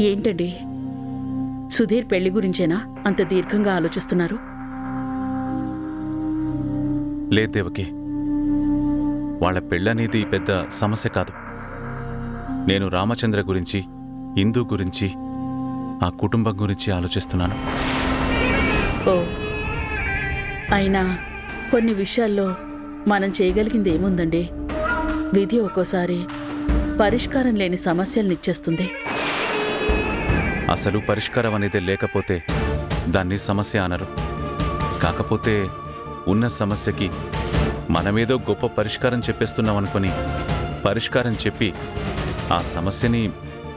ఏంటండి, సుధీర్ పెళ్లి గురించేనా అంత దీర్ఘంగా ఆలోచిస్తున్నారు? లేదు దేవకి, వాళ్ళ పెళ్ళనేది పెద్ద సమస్య కాదు. నేను రామచంద్ర గురించి, ఇందు గురించి, ఆ కుటుంబం గురించి ఆలోచిస్తున్నాను. ఓ, అయినా కొన్ని విషయాల్లో మనం చేయగలిగింది ఏముందండి? విధి ఒక్కోసారి పరిష్కారం లేని సమస్యలనిచ్చేస్తుంది. అసలు పరిష్కారం అనేది లేకపోతే దాన్ని సమస్య అనరు. కాకపోతే ఉన్న సమస్యకి మనమేదో గొప్ప పరిష్కారం చెప్పేస్తున్నామనుకొని పరిష్కారం చెప్పి ఆ సమస్యని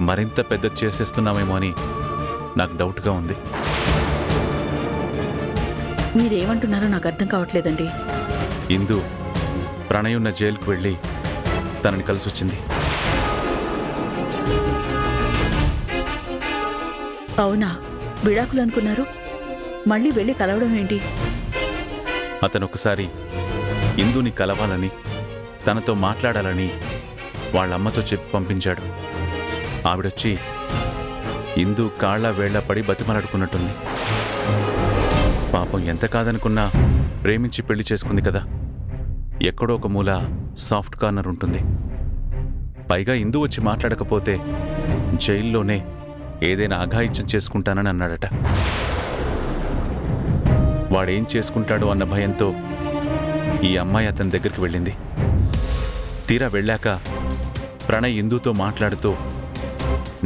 మరింత పెద్ద చేసేస్తున్నామేమో అని నాకు డౌట్గా ఉంది. మీరేమంటున్నారో నాకు అర్థం కావట్లేదండి. ఇందు ప్రణయున్న జైలుకు వెళ్ళి తనని కలిసొచ్చింది. అవునా? విడాకులు అనుకున్నారు, మళ్ళీ వెళ్ళి కలవడం ఏంటి? అతనొకసారి ఇందుని కలవాలని, తనతో మాట్లాడాలని వాళ్ళమ్మతో చెప్పి పంపించాడు. ఆవిడొచ్చి ఇందు కాళ్ల వేళ్ల పడి బతిమలాడుకున్నట్టుంది. పాపం ఎంత కాదనుకున్నా ప్రేమించి పెళ్లి చేసుకుంది కదా. ఎక్కడో ఒక మూల సాఫ్ట్ కార్నర్ ఉంటుంది. పైగా ఇందు వచ్చి మాట్లాడకపోతే జైల్లోనే ఏదైనా అఘాయిత్యం చేసుకుంటానని అన్నాడట. వాడేం చేసుకుంటాడో అన్న భయంతో ఈ అమ్మాయి అతని దగ్గరికి వెళ్ళింది. తీరా వెళ్ళాక ప్రణయ్ ఇందుతో మాట్లాడుతూ,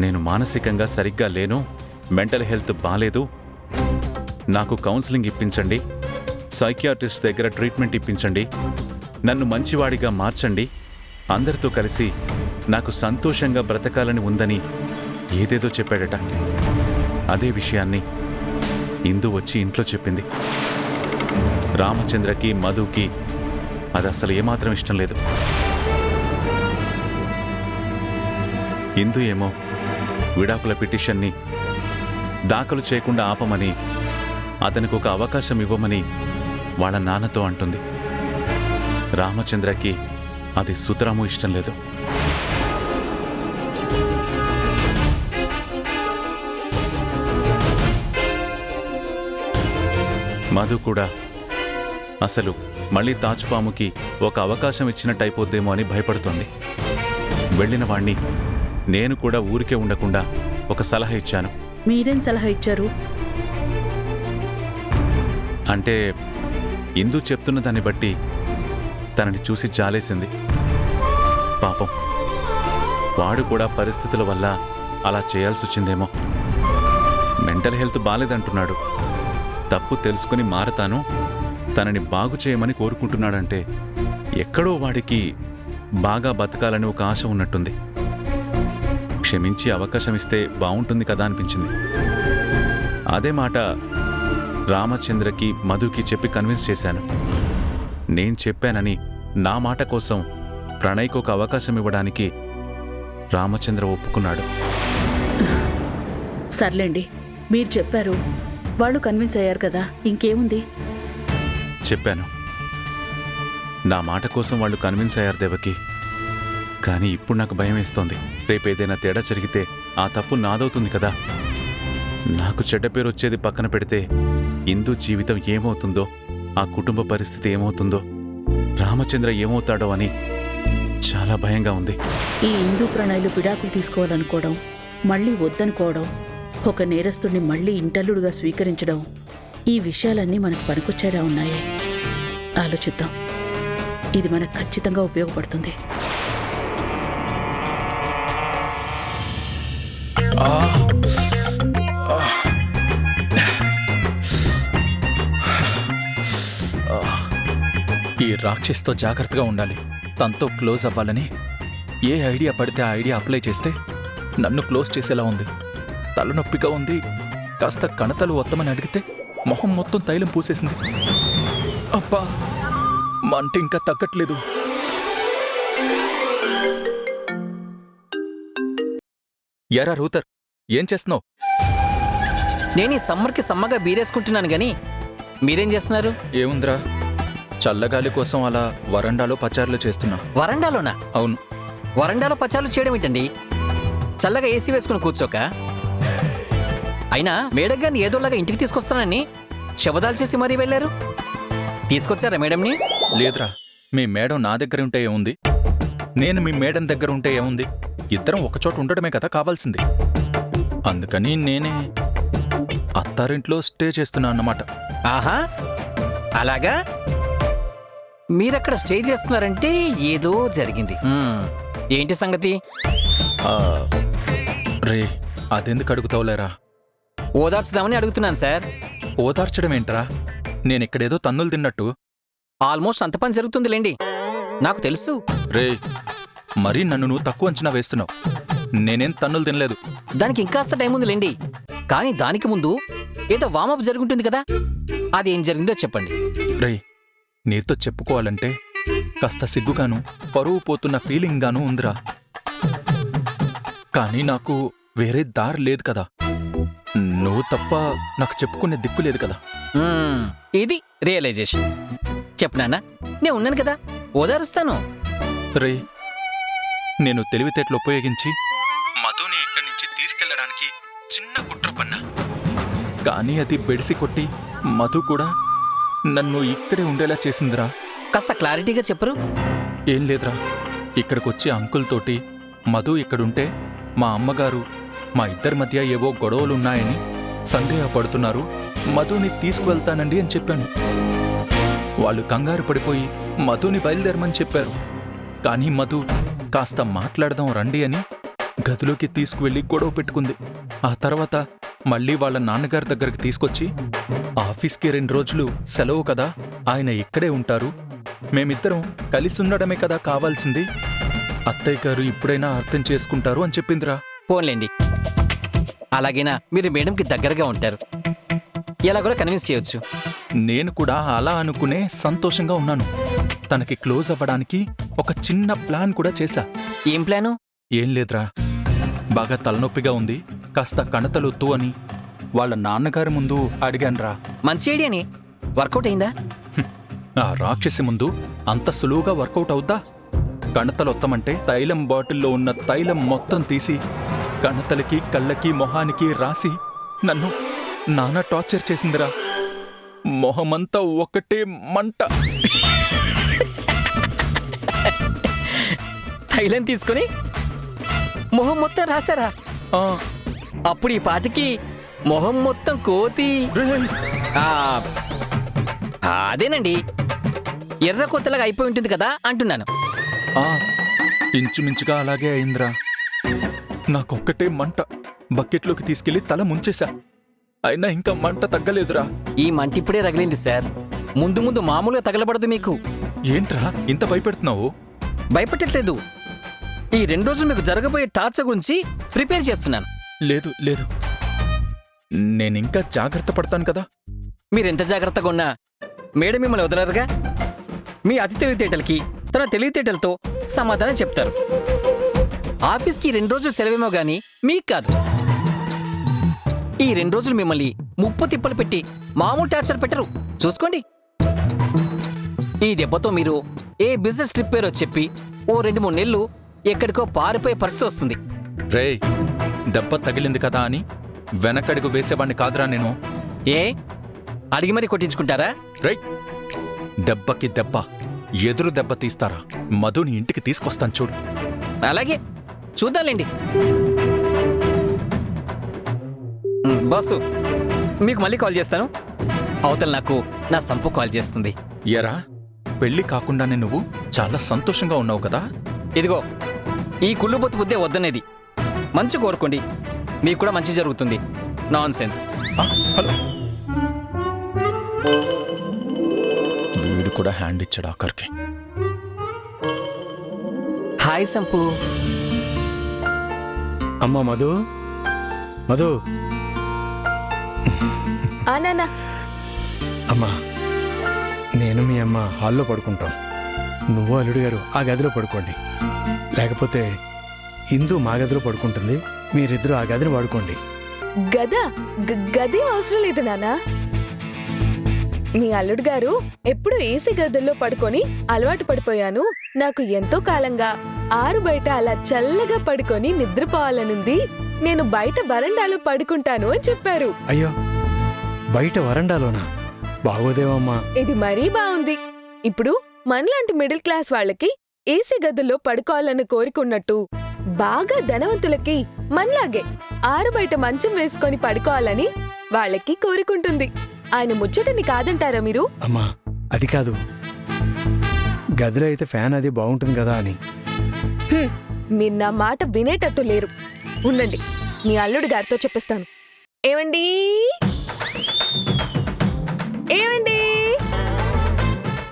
నేను మానసికంగా సరిగ్గా లేను, మెంటల్ హెల్త్ బాలేదు, నాకు కౌన్సిలింగ్ ఇప్పించండి, సైకియాట్రిస్ట్ దగ్గర ట్రీట్మెంట్ ఇప్పించండి, నన్ను మంచివాడిగా మార్చండి, అందరితో కలిసి నాకు సంతోషంగా బ్రతకాలని ఉందని ఏదేదో చెప్పాడట. అదే విషయాన్ని ఇందు వచ్చి ఇంట్లో చెప్పింది. రామచంద్రకి, మధుకి అది అసలు ఏమాత్రం ఇష్టం లేదు. ఇందు ఏమో విడాకుల పిటిషన్ని దాఖలు చేయకుండా ఆపమని, అతనికి ఒక అవకాశం ఇవ్వమని వాళ్ళ నాన్నతో అంటుంది. రామచంద్రకి అది సుతరాము ఇష్టం లేదు. మధు కూడా అసలు మళ్ళీ తాచుపాముకి ఒక అవకాశం ఇచ్చినట్టు అయిపోద్దేమో అని భయపడుతోంది. వెళ్ళిన వాణ్ణి నేను కూడా ఊరికే ఉండకుండా ఒక సలహా ఇచ్చాను. మీరేం సలహా ఇచ్చారు? అంటే ఇందు చెప్తున్న దాన్ని బట్టి తనని చూసి జాలేసింది. పాపం వాడు కూడా పరిస్థితుల వల్ల అలా చేయాల్సి వచ్చిందేమో. మెంటల్ హెల్త్ బాలేదంటున్నాడు. తప్పు తెలుసుకుని మారతాను, తనని బాగు చేయమని కోరుకుంటున్నాడంటే ఎక్కడో వాడికి బాగా బతకాలని ఒక ఆశ ఉన్నట్టుంది. క్షమించి అవకాశం ఇస్తే బావుంటుంది కదా అనిపించింది. అదే మాట రామచంద్రకి, మధుకి చెప్పి కన్విన్స్ చేశాను. నేను చెప్పానని నా మాట కోసం ప్రణయ్కి ఒక అవకాశం ఇవ్వడానికి రామచంద్ర ఒప్పుకున్నాడు. సర్లేండి, మీరు చెప్పారు, వాళ్ళు కన్విన్స్ అయ్యారు కదా, ఇంకేముంది? చెప్పాను, నా మాట కోసం వాళ్ళు కన్విన్స్ అయ్యారు దేవకి. కానీ ఇప్పుడు నాకు భయం వేస్తోంది. రేపేదైనా తేడా జరిగితే ఆ తప్పు నాదవుతుంది కదా. నాకు చెడ్డ పేరు వచ్చేది పక్కన పెడితే ఇందు జీవితం ఏమవుతుందో, ఆ కుటుంబ పరిస్థితి ఏమవుతుందో, రామచంద్ర ఏమవుతాడో అని చాలా భయంగా ఉంది. ఈ ఇందు ప్రణాళిలు విడాకులు తీసుకోవాలనుకోవడం, మళ్ళీ వద్దనుకోవడం, ఒక నేరస్తుడిని మళ్ళీ ఇంటల్లుడుగా స్వీకరించడం, ఈ విషయాలన్నీ మనకు పనికొచ్చేలా ఉన్నాయి. ఆలోచిద్దాం, ఇది మనకు ఖచ్చితంగా ఉపయోగపడుతుంది. ఈ రాక్షస్తో జాగ్రత్తగా ఉండాలి. తనతో క్లోజ్ అవ్వాలని ఏ ఐడియా పడితే ఆ ఐడియా అప్లై చేస్తే నన్ను క్లోజ్ చేసేలా ఉంది. తలనొప్పిగా ఉంది. కాస్త కణతలు వత్తమని అడిగితే మొహం మొత్తం తైలం పూసేసింది. అబ్బా, మంట ఇంకా తగ్గట్లేదు. ఎరా రూతర్, ఏం చేస్తున్నావు? నేను ఈ సమ్మర్కి సమ్మగా బీరేసుకుంటున్నాను గాని మీరేం చేస్తున్నారు? ఏముందిరా, చల్లగాలి కోసం అలా వరండాలో పచారులు చేస్తున్నా. వరండాలోనా? అవును. వరండాలో పచారులు చేయడం ఏంటండి? చల్లగా ఏసీ వేసుకుని కూర్చోక అయినా మేడం గారిని ఏదోలాగా ఇంటికి తీసుకొస్తానని శబదాలు చేసి మరీ వెళ్ళారు. తీసుకొచ్చారా మేడంని? లేదురా, మీ మేడం నా దగ్గర ఉంటే ఏముంది, నేను మీ మేడం దగ్గర ఉంటే ఏముంది, ఇద్దరం ఒకచోట ఉండడమే కదా కావాల్సింది. అందుకని నేనే అత్తారింట్లో స్టే చేస్తున్నా అన్నమాట. ఆహా, అలాగా? మీరక్కడ స్టే చేస్తున్నారంటే ఏదో జరిగింది. ఏంటి సంగతి? ఆ, రే అదెందుకు అడుగుతావులేరా? ఓదార్చుదామని అడుగుతున్నాను సార్. ఓదార్చడం ఏంట్రా? నేనిక్కడేదో తన్నులు తిన్నట్టు. ఆల్మోస్ట్ అంత పని జరుగుతుందిలేండి, నాకు తెలుసు. రే మరీ నన్ను నువ్వు తక్కువ అంచనా వేస్తున్నావు. నేనేం తన్నులు తినలేదు. దానికి ఇంకాస్త టైం ఉందిలేండి. కానీ దానికి ముందు ఏదో వామప్ జరుగుంటుంది కదా, అది ఏం జరిగిందో చెప్పండి. రే నీతో చెప్పుకోవాలంటే కాస్త సిగ్గుగాను పరువు పోతున్న ఫీలింగ్గాను ఉందిరా. కానీ నాకు వేరే దారి లేదు కదా. నువ్వు తప్ప నాకు చెప్పుకునే దిక్కు లేదు కదా. ఇది రియలైజేషన్. చెప్పు నాన్న, నేను ఉన్నాను కదా, ఓదారుస్తాను. రే నేను తెలివితేటలు ఉపయోగించి మధుని ఇక్కడి నుంచి తీసుకెళ్లడానికి చిన్న కుట్ర పన్నా. కానీ అది బెడిసి కొట్టి మధు కూడా నన్ను ఇక్కడే ఉండేలా చేసిందిరా. కాస్త క్లారిటీగా చెప్పరు? ఏం లేదురా, ఇక్కడికొచ్చి అంకుల్ తోటి మధు ఇక్కడుంటే మా అమ్మగారు మా ఇద్దరి మధ్య ఏవో గొడవలున్నాయని సందేహపడుతున్నారు, మధుని తీసుకువెళ్తానండి అని చెప్పాను. వాళ్ళు కంగారు పడిపోయి మధుని బయలుదేరమని చెప్పారు. కానీ మధు కాస్త మాట్లాడదాం రండి అని గదిలోకి తీసుకువెళ్ళి గొడవ పెట్టుకుంది. ఆ తర్వాత మళ్ళీ వాళ్ళ నాన్నగారి దగ్గరికి తీసుకొచ్చి, ఆఫీస్కి 2 రోజులు సెలవు కదా, ఆయన ఇక్కడే ఉంటారు, మేమిద్దరం కలిసుండడమే కదా కావాల్సింది, అత్తయ్య గారు ఇప్పుడైనా అర్థం చేసుకుంటారు అని చెప్పిందిరా. పోన్లేండి, అలాగైనా మీరు మేడంకి దగ్గరగా ఉంటారు, ఎలా కూడా కన్విన్స్ చేయొచ్చు. నేను కూడా అలా అనుకునే సంతోషంగా ఉన్నాను. తనకి క్లోజ్ అవ్వడానికి ఒక చిన్న ప్లాన్ కూడా చేశా. ఏం ప్లాను? ఏం లేదురా, బాగా తలనొప్పిగా ఉంది, కాస్త కణతలొత్తు అని వాళ్ళ నాన్నగారి ముందు అడిగాన్రా. మంచి ఐడియాని. వర్కౌట్ అయిందా? ఆ రాక్షసి ముందు అంత సులువుగా వర్కౌట్ అవుద్దా? కణతలొత్తమంటే తైలం బాటిల్లో ఉన్న తైలం మొత్తం తీసి కణతలకి కళ్ళకి మొహానికి రాసి నన్ను నానా టార్చర్ చేసిందిరా. మొహమంతా ఒకటే మంట. తైలం తీసుకుని మొహం మొత్తం రాశారా? ఆ, అప్పుడు ఈ పాటికి మొహం మొత్తం కోతి. రేయ్, ఆ, అదేనండి, ఎర్ర కొత్తలాగా అయిపోయి ఉంటుంది కదా అంటున్నాను. ఆ, ఇంచుమించుగా అలాగే అయిందిరా. నాకొక్కటే మంట. బకెట్లోకి తీసుకెళ్లి తల ముంచేశా, అయినా ఇంకా మంట తగ్గలేదురా. ఈ మంట ఇప్పుడే రగిలింది సార్, ముందు ముందు మామూలుగా తగలబడదు మీకు. ఏంట్రా ఇంత భయపెడుతున్నావు? భయపెట్టట్లేదు, ఈ 2 రోజులు మీకు జరగబోయే టార్చర్ గురించి ప్రిపేర్ చేస్తున్నాను. లేదు లేదు, నేనింకా జాగ్రత్త పడతాను కదా. మీరెంత జాగ్రత్తగా ఉన్నా మేడం మిమ్మల్ని వదలరుగా. మీ అతి తెలివితేటలకి తన తెలివితేటలతో సమాధానం చెప్తారు. ఆఫీస్కి 2 రోజులు సెలవేమో గానీ మీకు కాదు. ఈ 2 రోజులు మిమ్మల్ని ముప్పు తిప్పలు పెట్టి మామూలు టార్చర్ పెట్టరు, చూసుకోండి. ఈ దెబ్బతో మీరు ఏ బిజినెస్ ట్రిప్ పేరో చెప్పి ఓ 2-3 నెలలు ఎక్కడికో పారిపోయే పరిస్థితి వస్తుంది. రేయ్, దెబ్బ తగిలింది కదా అని వెనకడుగు వేసేవాణ్ణి కాదురా నేను. ఏ అడిగి మరీ కొట్టించుకుంటారా? రేయ్, దెబ్బకి దెబ్బ ఎదురు దెబ్బ తీస్తారా? మధుని ఇంటికి తీసుకొస్తాను చూడు. అలాగే చూద్దాంలేండి. బాసు, మీకు మళ్ళీ కాల్ చేస్తాను. అవతల నాకు నా సంపు కాల్ చేస్తుంది. ఎరా, పెళ్లి కాకుండానే నువ్వు చాలా సంతోషంగా ఉన్నావు కదా. ఇదిగో, ఈ కుళ్ళుబొత్తు బుద్ధే వద్దనేది. మంచి కోరుకోండి, మీకు కూడా మంచి జరుగుతుంది. Non sense. హలో, వీడు కూడా హ్యాండ్ ఇచ్చాడు ఆఖరికి. హాయ్ సంపు. అమ్మా మధు, మధు. నాన్న, అమ్మా, నేను మీ అమ్మ హాల్లో పడుకుంటాం, నువ్వు అల్లుడు గారు ఆ గదిలో పడుకోండి. లేకపోతే ఇందు మా గదిలో పడుకుంటుంది, మీరిద్దరూ ఆ గదిని వాడుకోండి. గది అవసరం లేదు నాన్న. మీ అల్లుడు గారు ఎప్పుడు ఏసీ గదుల్లో పడుకొని అలవాటు పడిపోయాను. నాకు ఎంతో కాలంగా ఆరు బయట అలా చల్లగా పడుకొని నిద్రపోవాలనుంది. నేను బయట వరండాలో పడుకుంటాను అని చెప్పారు. అయ్యో, బయట వరండాలోనా? బాగోదేవమ్మా. ఇది మరీ బాగుంది. ఇప్పుడు మనలాంటి మిడిల్ క్లాస్ వాళ్ళకి ఏసీ గదుల్లో పడుకోవాలన్న కోరికున్నట్టు బాగా ధనవంతులకి మనలాగే ఆరుబయట మంచం వేసుకొని పడుకోవాలని వాళ్ళకి కోరికుంటుంది. ఆయన ముచ్చటని కాదంటారా మీరు? అమ్మా, అది కాదు, గదిలో అయితే ఫ్యాన్ అది బాగుంటుంది కదా అని. మీరు నా మాట వినేటట్టు లేరు. ఉండండి, మీ అల్లుడు గారితో చెప్పిస్తాను. ఏమండి ఏమండి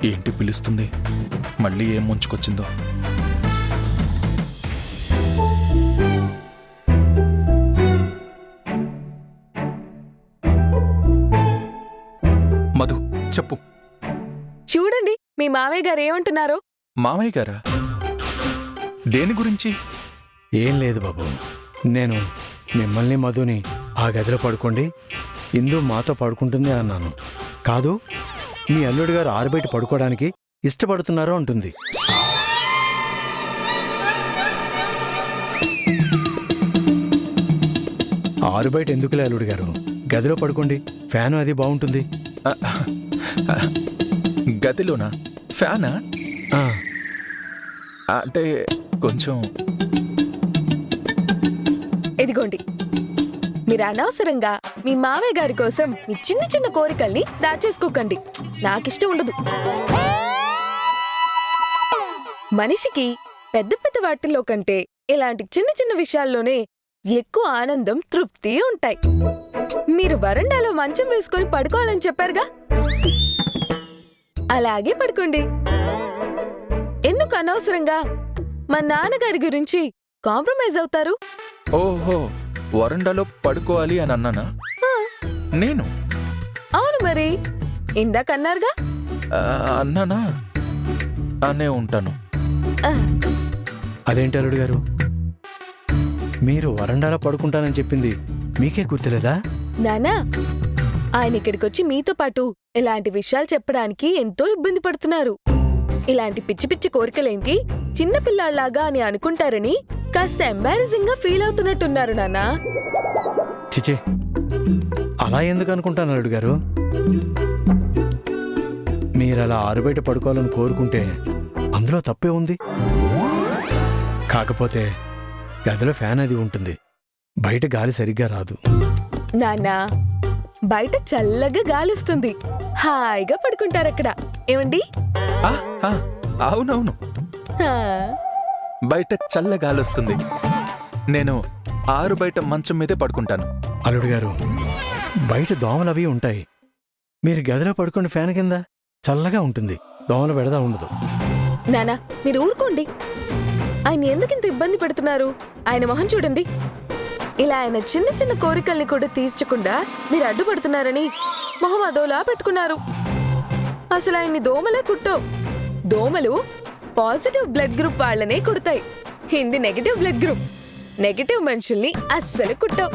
ఏంటి పిలుస్తుంది? మళ్ళీ ఏం ముంచుకొచ్చిందో. మధు, చెప్పు. చూడండి, మీ మావయ్య గారు ఏమంటున్నారో. మామయ్య గారా? దేని గురించి? ఏం లేదు బాబు, నేను మిమ్మల్ని మధుని ఆ గదిలో పడుకోండి, ఇందు మాతో పడుకుంటుంది అన్నాను. కాదు, మీ అల్లుడు గారు ఆరుబయట పడుకోవడానికి ఇష్టపడుతున్నారో అంటుంది. ఆరుబయట ఎందుకులే అల్లుడు గారు, గదిలో పడుకోండి, ఫ్యాను అది బాగుంటుంది. గదిలోనా? ఫ్యానా? ఆ, అంటే కొంచెం. ఇదిగోండి, మీరు అనవసరంగా మీ మావయ్య గారి కోసం మీ చిన్న చిన్న కోరికల్ని దాచేసుకోకండి. నాకిష్టం ఉండదు. మనిషికి పెద్ద పెద్ద వాటిల్లో కంటే ఇలాంటి చిన్న చిన్న విషయాల్లోనే ఎక్కువ ఆనందం, తృప్తి ఉంటాయి. మీరు వరండాలో మంచం వేసుకొని పడుకోవాలని చెప్పారుగా, అలాగే పడుకోండి. ఎందుకు అనవసరంగా మా నాన్నగారి గురించి కాంప్రమైజ్ అవుతారు? ఓహో, వరండాలో పడుకోవాలి అని అన్నానా నేను? అవును మరి, ఇందాకన్నారుగా. అన్నానా? అనే ఉంటాను. అదేంటి అల్లుడు గారు, మీరు వరండాలో పడుకుంటానని చెప్పింది మీకే గుర్తులేదా? నానా, ఆయన ఇక్కడికొచ్చి మీతో పాటు ఇలాంటి విషయాలు చెప్పడానికి ఎంతో ఇబ్బంది పడుతున్నారు. ఇలాంటి పిచ్చి పిచ్చి కోరికలేంటి, చిన్నపిల్లాళ్లాగా అని అనుకుంటారని కాస్త ఎంబారసింగ్ గా ఫీల్ అవుతున్నట్టున్నారు నాన్నా. చిచే, అలా ఎందుకు అనుకుంటాను అల్లుడు గారు? మీరలా ఆరుబయట పడుకోవాలని కోరుకుంటే అందులో తప్పే ఉంది. కాకపోతే గదిలో ఫ్యాన్ అది ఉంటుంది, బయట గాలి సరిగ్గా రాదు. నాన్నా, బయట చల్లగా గాలిస్తుంది, హాయిగా పడుకుంటారక్కడ. ఏమండి? అవునవును, హా. బయట చల్ల గాలి వస్తుంది. నేను ఆరు బయట మంచం మీదే పడుకుంటాను. అల్లుడు గారు, బయట దోమలు అవి ఉంటాయి, మీరు గదిలో పడుకోండి, ఫ్యాన్ కింద చల్లగా ఉంటుంది, దోమల బెడద ఉండదు. నానా, మీరు ఊరుకోండి. ఆయన ఎందుకింత ఇబ్బంది పెడుతున్నారు? ఆయన మొహం చూడండి. ఇలా ఆయన చిన్న చిన్న కోరికల్ని కూడా తీర్చకుండా మీరు అడ్డుపడుతున్నారని మొహం అదోలా పెట్టుకున్నారు. అసలు ఆయన్ని దోమలే కుట్టవు. దోమలు పాజిటివ్ బ్లడ్ గ్రూప్ వాళ్ళనే కుడతాయి. హిందీ నెగటివ్ బ్లడ్ గ్రూప్. నెగటివ్ మనుషుల్ని అస్సలు కుట్టవు.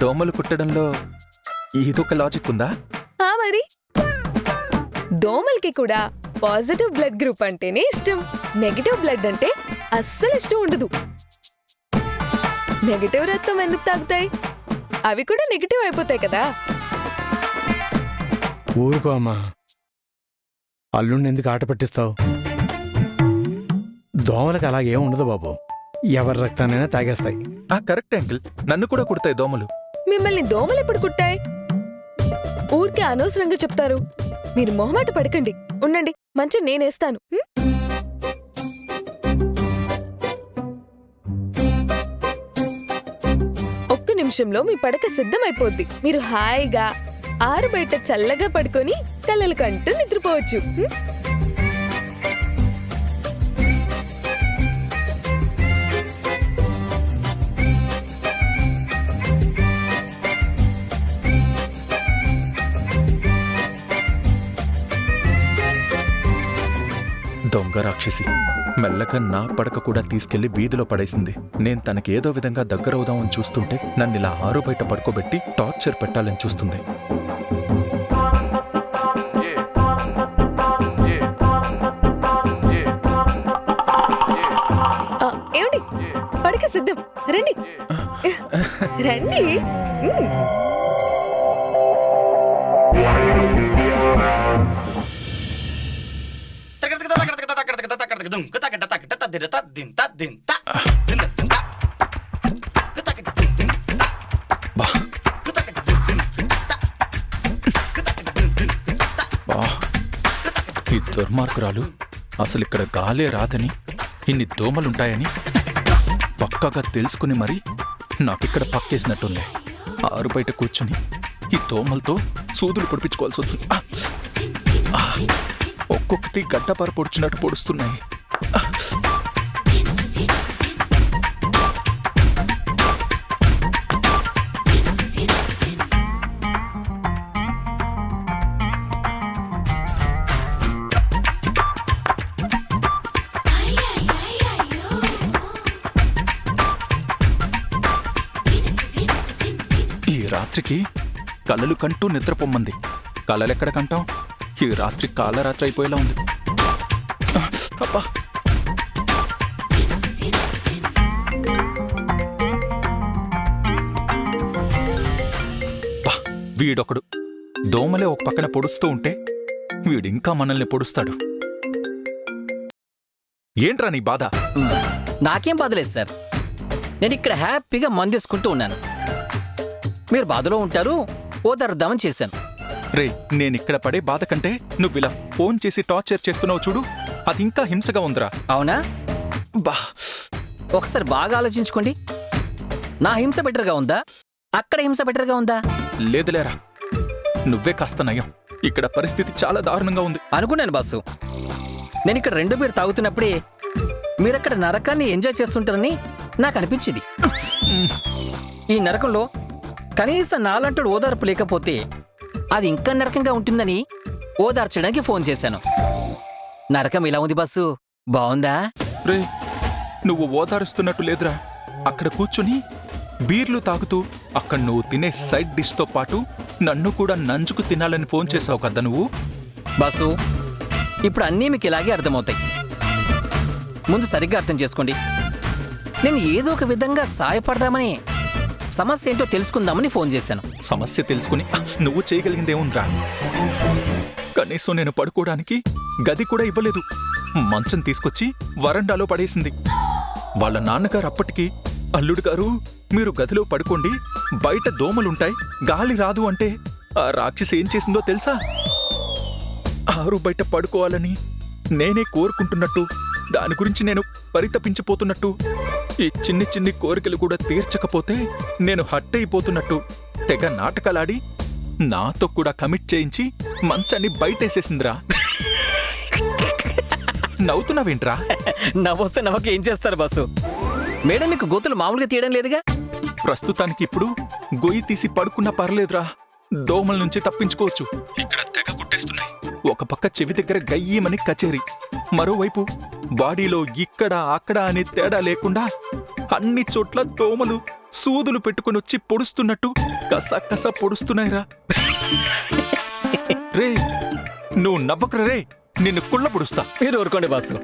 దోమలు కుట్టడంలో ఇదొక లాజిక్ ఉందా? మరి దోమలకి కూడా పాజిటివ్ బ్లడ్ గ్రూప్ అంటేనే ఇష్టం. నెగటివ్ బ్లడ్ అంటే అస్సలు ఇష్టం ఉండదు. నెగటివ్ రక్తం ఎందుకు తాగుతాయి? అవి కూడా నెగటివ్ అయిపోతాయి కదా. ఊరుకో అమ్మా, అల్లుడిని ఎందుకు ఆట పట్టిస్తావు? దోమలకు అలాగేం ఉండదు బాబు, ఎవరి రక్తానైనా తాగేస్తాయి. కరెక్ట్ అంకిల్, నన్ను కూడా కుడతాయి దోమలు. మిమ్మల్ని దోమలు ఎప్పుడు కుట్టాయి? ఊరికే అనవసరంగా చెప్తారు. మీరు మొహమాట పడకండి, ఉండండి, మంచం నేనేస్తాను. ఒక్క నిమిషంలో మీ పడక సిద్ధమైపోద్ది. మీరు హాయిగా ఆరు బయట చల్లగా పడుకొని కలలు కంటూ నిద్రపోవచ్చు. దొంగ రాక్షసి మెల్లగా నా పడక కూడా తీసుకెళ్లి వీధిలో పడేసింది. నేను తనకి ఏదో విధంగా దగ్గరవుదామని చూస్తుంటే నన్ను ఇలా ఆరు బయట పడుకోబెట్టి టార్చర్ పెట్టాలని చూస్తుంది. ఏమిటి రండి. మ్మ్. బా బా ఈ దుర్మార్గురాలు అసలు ఇక్కడ గాలే రాదని ఇన్ని దోమలుంటాయని పక్కాగా తెలుసుకుని మరి నాకిక్కడ పక్కేసినట్టుంది. ఆరు బయట కూర్చుని ఈ దోమలతో సూదులు పొడిపించుకోవాల్సి వస్తుంది. ఒక్కొక్కటి గడ్డపార పొడిచినట్టు పొడుస్తున్నాయి. ఈ రాత్రికి కలలు కంటూ నిద్రపొమ్మంది. కలలెక్కడ కంటాం? ఈ రాత్రి కాలరాత్రి అయిపోయేలా ఉంది. అబ్బా బా, వీడొకడు దోమలే ఒక పక్కన పొడుస్తూ ఉంటే వీడింకా మనల్ని పొడుస్తాడు. ఏంట్రా నీ బాధ? నాకేం బాధలేదు సార్. నేను ఇక్కడ హ్యాపీగా మందేసుకుంటూ ఉన్నాను. మీరు బాధలో ఉంటారు, ఓదార్దామని చేశాను. రే, నేనిక్కడ పడే బాధ కంటే నువ్విలా ఫోన్ చేసి టార్చర్ చేస్తున్నావు చూడు, అది ఇంకా హింసగా ఉందిరా. అవునా? బా, ఒకసారి బాగా ఆలోచించుకోండి. నా హింస బెటర్గా ఉందా, అక్కడ హింస బెటర్గా ఉందా? లేదులేరా, నువ్వే కాస్త నయం. ఇక్కడ పరిస్థితి చాలా దారుణంగా ఉంది. అనుకున్నాను బాసు. నేను ఇక్కడ 2 బీర్ తాగుతున్నప్పుడే మీరక్కడ నరకాన్ని ఎంజాయ్ చేస్తుంటారని నాకు అనిపించింది. ఈ నరకంలో కనీసం నాలంటాడు ఓదార్పు లేకపోతే అది ఇంకా నరకంగా ఉంటుందని ఓదార్చడానికి ఫోన్ చేశాను. నరకం ఇలా ఉంది బాసు, బావుందా? రే, నువ్వు ఓదారుస్తున్నట్టు లేదురా. అక్కడ కూర్చుని బీర్లు తాగుతూ అక్కడ నువ్వు తినే సైడ్ డిష్తో పాటు నన్ను కూడా నంచుకు తినాలని ఫోన్ చేసావు కదా నువ్వు. బాసు, ఇప్పుడు అన్నీ మీకు ఇలాగే అర్థమవుతాయి. ముందు సరిగ్గా అర్థం చేసుకోండి. నేను ఏదో ఒక విధంగా సాయపడదామని, సమస్య ఏంటో తెలుసుకుందామని ఫోన్ చేశాను. సమస్య తెలుసుకుని నువ్వు చేయగలిగిందేముందిరా? కనీసం నేను పడుకోవడానికి గది కూడా ఇవ్వలేదు. మంచం తీసుకొచ్చి వరండాలో పడేసింది. వాళ్ళ నాన్నగారు అప్పటికి, అల్లుడు గారు మీరు గదిలో పడుకోండి, బయట దోమలుంటాయి, గాలి రాదు అంటే ఆ రాక్షసి ఏం చేసిందో తెలుసా? ఆరు బయట పడుకోవాలని నేనే కోరుకుంటున్నట్టు, దాని గురించి నేను పరితపించిపోతున్నట్టు, ఈ చిన్ని చిన్ని కోరికలు కూడా తీర్చకపోతే నేను హట్ అయిపోతున్నట్టు తెగ నాటకాలాడి నాతో కూడా కమిట్ చేయించి మంచాన్ని బయటేసేసిందిరా. నవ్వుతున్నావేంట్రా? నవ్వొస్తే నవ్వక ఏం చేస్తారు బాసు? మేడం మీకు గోతులు మామూలుగా తీయడం లేదుగా. ప్రస్తుతానికి ఇప్పుడు గొయ్యి తీసి పడుకున్నా పర్లేదురా, దోమల నుంచి తప్పించుకోవచ్చు. ఇక్కడ తెగ కుట్టేస్తున్నాయి. ఒక పక్క చెవి దగ్గర గయ్యమని కచేరి, మరోవైపు బాడీలో ఇక్కడ అక్కడ అని తేడా లేకుండా అన్ని చోట్ల దోమలు సూదులు పెట్టుకుని వచ్చి పొడుస్తున్నట్టు కస కస పొడుస్తున్నాయిరా. రే, నువ్వు నవ్వకరా రే, నిన్ను కుళ్ళ పొడుస్తా. మీరు ఊరుకోండి బాసు.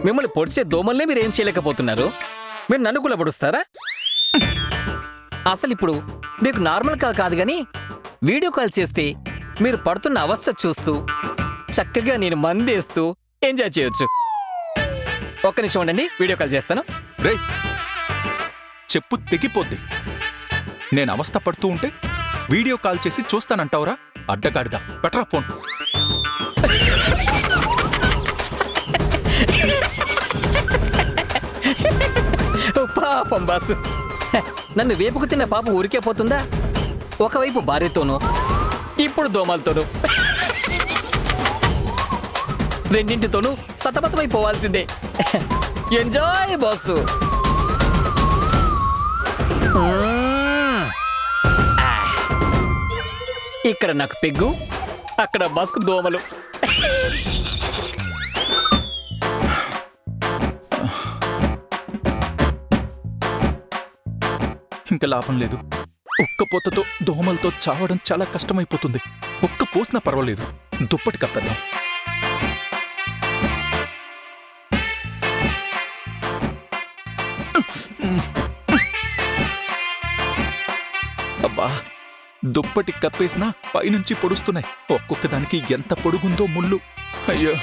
మిమ్మల్ని పొడిచే దోమల్నే మీరు ఏం చేయలేకపోతున్నారు, మీరు నన్ను కూడా పొడుస్తారా? అసలు ఇప్పుడు మీకు నార్మల్ కాల్ కాదు గాని వీడియో కాల్ చేస్తే మీరు పడుతున్న అవస్థ చూస్తూ చక్కగా నేను మందేస్తూ ఎంజాయ్ చేయొచ్చు. ఒక్క నిమిషం ఉండండి, వీడియో కాల్ చేస్తాను. రే, చెప్పు తెగిపోద్ది. నేను అవస్థ పడుతూ ఉంటే వీడియో కాల్ చేసి చూస్తానంటావురా? అడ్డగాడిదా, పెట్టరా ఫోన్. పాపం బాసు, నన్ను వేపుకు తిన్న పాప ఊరికే పోతుందా? ఒకవైపు భార్యతోనూ, ఇప్పుడు దోమలతోనూ, రెండింటితోనూ సతమతమైపోవాల్సిందే. Enjoy boss. ఇక్కడ నాకు పెగ్గు, అక్కడ బాసుకు దోమలు. ఇంకా లాభం లేదు. ఒక్క పోతతో దోమలతో చావడం చాలా కష్టమైపోతుంది. ఒక్క పోసినా పర్వాలేదు, దుప్పటి కప్పేద్దాం. దుప్పటి కప్పేసినా పైనుంచి పొడుస్తున్నాయి. ఒక్కొక్క దానికి ఎంత పొడుగుందో ముళ్ళు. అయ్యో,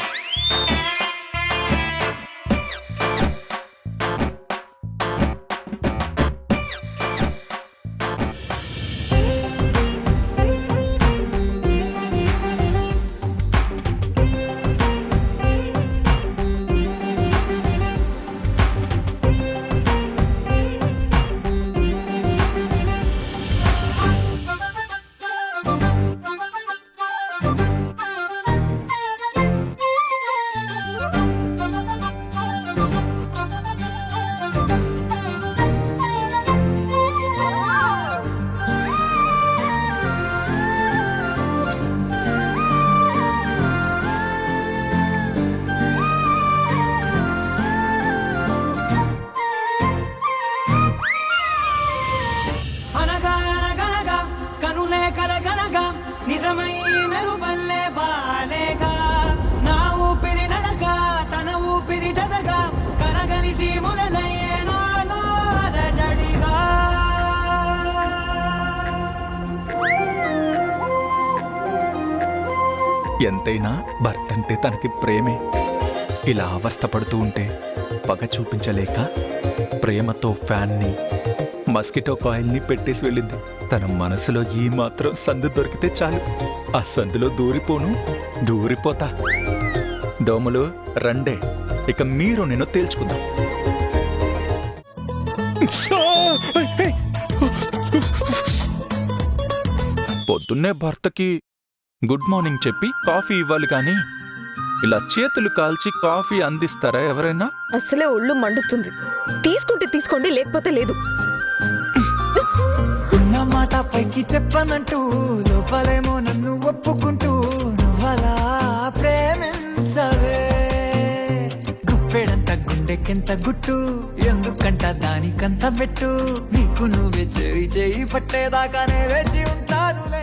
అనగా అనగనగా కనులే కలగనగా నిజమై మెరుపల్లే బాలేగా నా ఊపిరి నడగా తన ఊపిరి జడగా కలగలిసి మురలయ్యేనో జడిగా. ఎంతైనా భర్తంటే తనకి ప్రేమే. ఇలా అవస్థపడుతూ ఉంటే పగ చూపించలేక ప్రేమతో ఫ్యాన్ని, మస్కిటో కాయిల్ని పెట్టేసి వెళ్ళింది. తన మనసులో ఈ మాత్రం సందు దొరికితే చాలు, ఆ సందులో దూరిపోతా. దోమలు రండే, ఇక మీరు నేను తేల్చుకుందాం. పొద్దున్నే భర్తకి గుడ్ మార్నింగ్ చెప్పి కాఫీ ఇవ్వాలి కానీ ఇలా చేతులు కాల్చి కాఫీ అందిస్తారా ఎవరైనా? అసలే ఒళ్ళు మండుతుంది. తీసుకుంటే తీసుకోండి, లేకపోతే లేదు. ఉన్న మాట పైకి చెప్పనంటూ లోపలేమో నన్ను ఒప్పుకుంటూ నువ్వలా ప్రేమించవే. గుప్పెడంత గుండెకెంత గుట్టు, ఎందుకంట దానికంత పెట్టు. నీకు నువ్వే చేయి పట్టేదాకానే వేచి ఉంటానులే.